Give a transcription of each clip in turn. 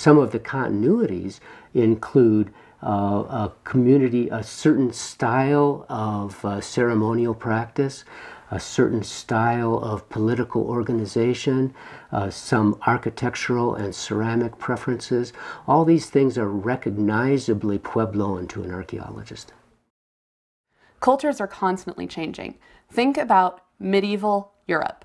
Some of the continuities include a community, a certain style of ceremonial practice, a certain style of political organization, some architectural and ceramic preferences. All these things are recognizably Puebloan to an archaeologist. Cultures are constantly changing. Think about medieval Europe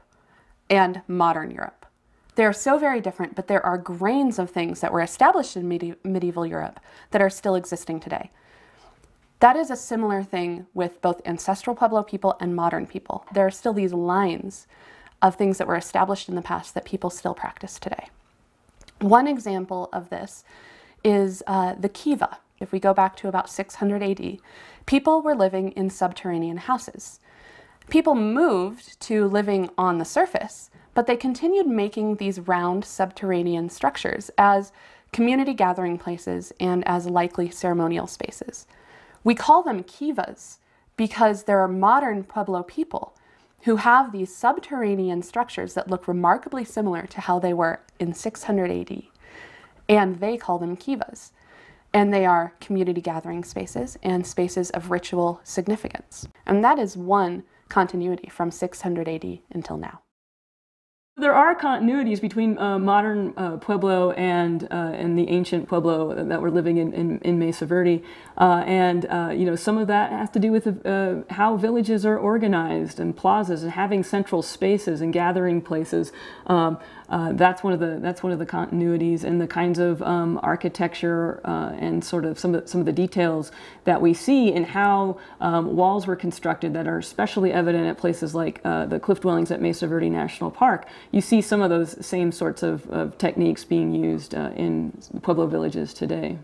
and modern Europe. They are so very different, but there are grains of things that were established in medieval Europe that are still existing today. That is a similar thing with both ancestral Pueblo people and modern people. There are still these lines of things that were established in the past that people still practice today. One example of this is the kiva. If we go back to about 600 AD, people were living in subterranean houses. People moved to living on the surface, but they continued making these round subterranean structures as community gathering places and as likely ceremonial spaces. We call them kivas because there are modern Pueblo people who have these subterranean structures that look remarkably similar to how they were in 600 AD, and they call them kivas. And they are community gathering spaces and spaces of ritual significance. And that is one continuity from 600 AD until now. There are continuities between modern Pueblo and the ancient Pueblo that were living in Mesa Verde, you know, some of that has to do with how villages are organized and plazas and having central spaces and gathering places. That's one of the continuities, and the kinds of architecture and sort of some of the details that we see in how walls were constructed that are especially evident at places like the cliff dwellings at Mesa Verde National Park. You see some of those same sorts of techniques being used in Pueblo villages today.